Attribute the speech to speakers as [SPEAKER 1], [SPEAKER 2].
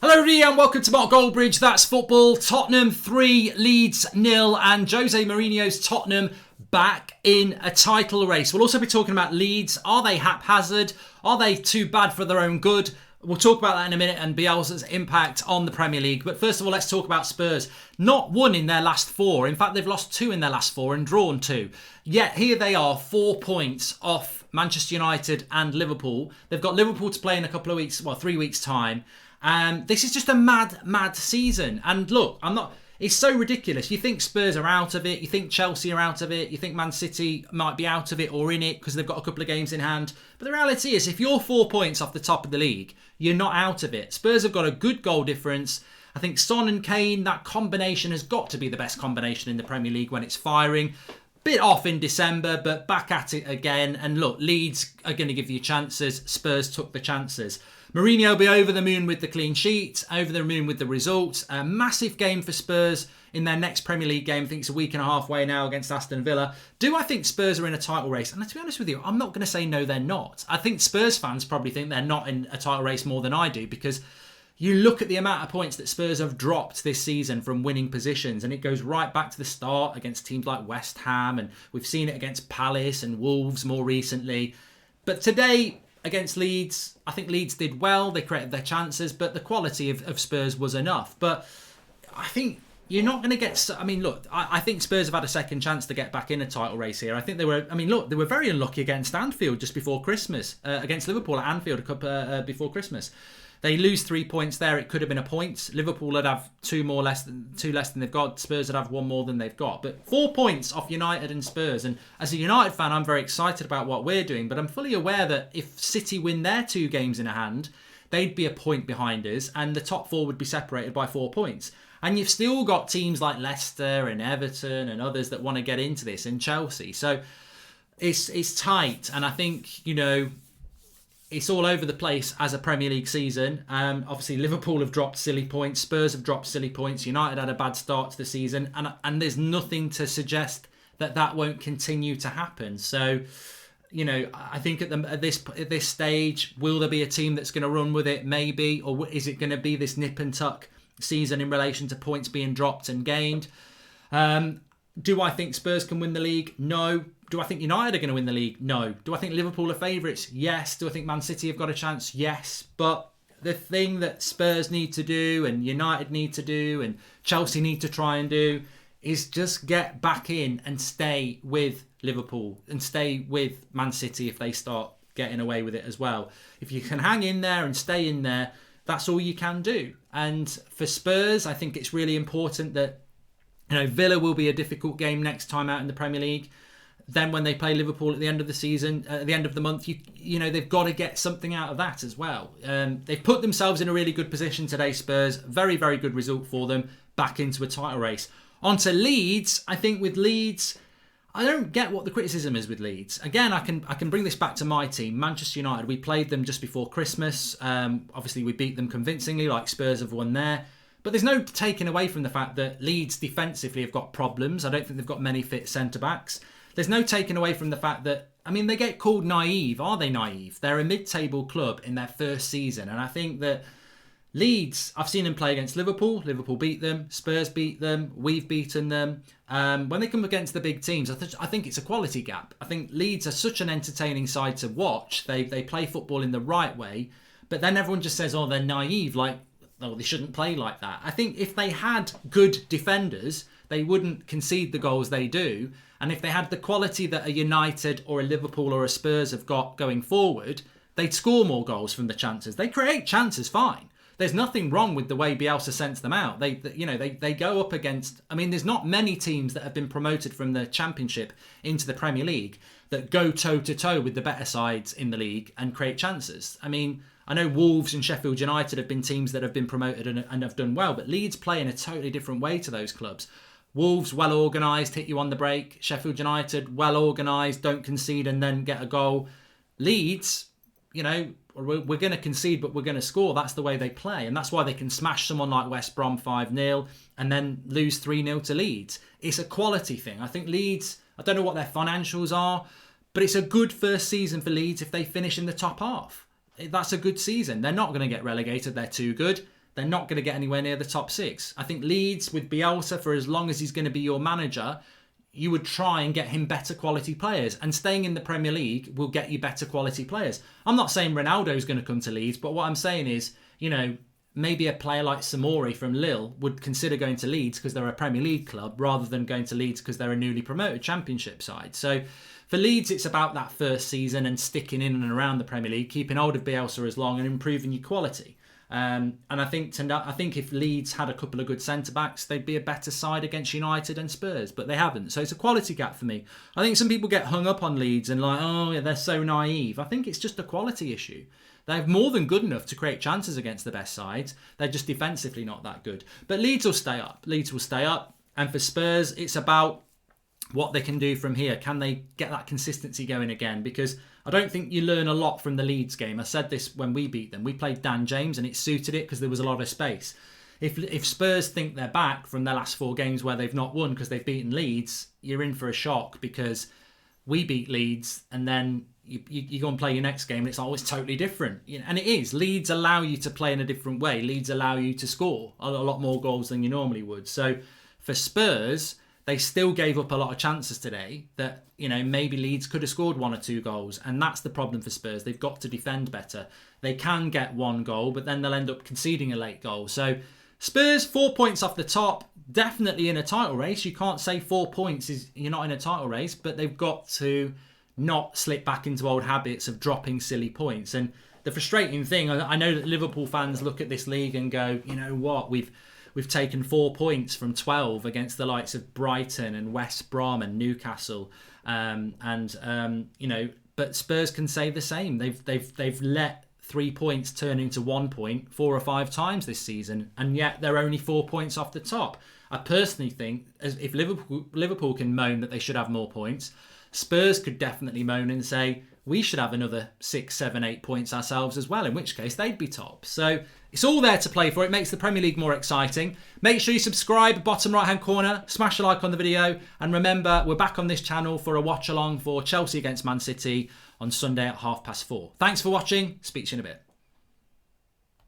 [SPEAKER 1] Hello everybody and welcome to Mark Goldbridge. That's football. Tottenham 3, Leeds 0, and Jose Mourinho's Tottenham back in a title race. We'll also be talking about Leeds. Are they haphazard? Are they too bad for their own good? We'll talk about that in a minute and Bielsa's impact on the Premier League. But first of all, let's talk about Spurs. Not one in their last 4. In fact, they've lost 2 in their last 4 and drawn 2. Yet here they are, 4 points off Manchester United and Liverpool. They've got Liverpool to play in a couple of weeks, 3 weeks' time. This is just a mad season. And look, it's so ridiculous. You think Spurs are out of it. You think Chelsea are out of it. You think Man City might be out of it or in it because they've got a couple of games in hand. But the reality is, if you're 4 points off the top of the league, you're not out of it. Spurs have got a good goal difference. I think Son and Kane, that combination has got to be the best combination in the Premier League when it's firing. Bit off in December, but back at it again. And look, Leeds are going to give you chances. Spurs took the chances. Mourinho will be over the moon with the clean sheet, over the moon with the results. A massive game for Spurs in their next Premier League game. I think it's a week and a half away now against Aston Villa. Do I think Spurs are in a title race? And to be honest with you, I'm not going to say no, they're not. I think Spurs fans probably think they're not in a title race more than I do, because you look at the amount of points that Spurs have dropped this season from winning positions, and it goes right back to the start against teams like West Ham, and we've seen it against Palace and Wolves more recently. But today, against Leeds, I think Leeds did well. They created their chances, but the quality of Spurs was enough. But I think you're not going to get... I mean, look, I think Spurs have had a second chance to get back in a title race here. I think they were... I mean, look, they were very unlucky against Anfield just before Christmas. Against Liverpool at Anfield before Christmas. They lose 3 points there. It could have been a point. Liverpool would have 2 less than they've got. Spurs would have 1 more than they've got. But 4 points off United and Spurs. And as a United fan, I'm very excited about what we're doing. But I'm fully aware that if City win their 2 games in a hand, they'd be a point behind us, and the top 4 would be separated by 4 points. And you've still got teams like Leicester and Everton and others that want to get into this, and Chelsea. So it's tight. And I think, it's all over the place as a Premier League season. Obviously, Liverpool have dropped silly points. Spurs have dropped silly points. United had a bad start to the season. And there's nothing to suggest that won't continue to happen. So, I think at this stage, will there be a team that's going to run with it? Maybe. Or is it going to be this nip and tuck season in relation to points being dropped and gained? Do I think Spurs can win the league? No. Do I think United are going to win the league? No. Do I think Liverpool are favourites? Yes. Do I think Man City have got a chance? Yes. But the thing that Spurs need to do, and United need to do, and Chelsea need to try and do, is just get back in and stay with Liverpool and stay with Man City if they start getting away with it as well. If you can hang in there and stay in there, that's all you can do. And for Spurs, I think it's really important that Villa will be a difficult game next time out in the Premier League. Then when they play Liverpool at the end of the season, at the end of the month, they've got to get something out of that as well. They've put themselves in a really good position today, Spurs. Very, very good result for them. Back into a title race. On to Leeds. I think with Leeds, I don't get what the criticism is with Leeds. Again, I can bring this back to my team, Manchester United. We played them just before Christmas. Obviously, we beat them convincingly, like Spurs have won there. But there's no taking away from the fact that Leeds defensively have got problems. I don't think they've got many fit centre-backs. There's no taking away from the fact that, they get called naive. Are they naive? They're a mid-table club in their first season. And I think that Leeds, I've seen them play against Liverpool. Liverpool beat them. Spurs beat them. We've beaten them. When they come against the big teams, I think it's a quality gap. I think Leeds are such an entertaining side to watch. They play football in the right way. But then everyone just says, they're naive. They shouldn't play like that. I think if they had good defenders, they wouldn't concede the goals they do. And if they had the quality that a United or a Liverpool or a Spurs have got going forward, they'd score more goals from the chances. They create chances fine. There's nothing wrong with the way Bielsa sends them out. They go up against... there's not many teams that have been promoted from the Championship into the Premier League that go toe-to-toe with the better sides in the league and create chances. I know Wolves and Sheffield United have been teams that have been promoted and have done well, but Leeds play in a totally different way to those clubs. Wolves, well organised, hit you on the break. Sheffield United, well organised, don't concede and then get a goal. Leeds, we're going to concede, but we're going to score. That's the way they play. And that's why they can smash someone like West Brom 5-0 and then lose 3-0 to Leeds. It's a quality thing. I think Leeds, I don't know what their financials are, but it's a good first season for Leeds if they finish in the top half. That's a good season. They're not going to get relegated. They're too good. they're not going to get anywhere near the top 6. I think Leeds, with Bielsa, for as long as he's going to be your manager, you would try and get him better quality players. And staying in the Premier League will get you better quality players. I'm not saying Ronaldo's going to come to Leeds, but what I'm saying is, maybe a player like Samori from Lille would consider going to Leeds because they're a Premier League club rather than going to Leeds because they're a newly promoted Championship side. So for Leeds, it's about that first season and sticking in and around the Premier League, keeping hold of Bielsa as long and improving your quality. And I think if Leeds had a couple of good centre-backs, they'd be a better side against United and Spurs, but they haven't. So it's a quality gap for me. I think some people get hung up on Leeds and they're so naive. I think it's just a quality issue. They're more than good enough to create chances against the best sides. They're just defensively not that good. But Leeds will stay up. Leeds will stay up. And for Spurs, it's about what they can do from here. Can they get that consistency going again? Because I don't think you learn a lot from the Leeds game. I said this when we beat them. We played Dan James and it suited it because there was a lot of space. If Spurs think they're back from their last 4 games where they've not won because they've beaten Leeds, you're in for a shock because we beat Leeds and then you go and play your next game and it's always totally different. And it is. Leeds allow you to play in a different way. Leeds allow you to score a lot more goals than you normally would. So for Spurs, they still gave up a lot of chances today that, maybe Leeds could have scored 1 or 2 goals. And that's the problem for Spurs. They've got to defend better. They can get 1 goal, but then they'll end up conceding a late goal. So Spurs, 4 points off the top, definitely in a title race. You can't say 4 points is you're not in a title race, but they've got to not slip back into old habits of dropping silly points. And the frustrating thing, I know that Liverpool fans look at this league and go, you know what, we've taken 4 points from 12 against the likes of Brighton and West Brom and Newcastle, but Spurs can say the same. They've let 3 points turn into 1 point 4 or 5 times this season, and yet they're only 4 points off the top. I personally think if Liverpool can moan that they should have more points, Spurs could definitely moan and say we should have another 6, 7, 8 points ourselves as well, in which case they'd be top. So it's all there to play for. It makes the Premier League more exciting. Make sure you subscribe, bottom right hand corner, smash a like on the video, and remember, we're back on this channel for a watch along for Chelsea against Man City on Sunday at 4:30. Thanks for watching. Speak to you in a bit.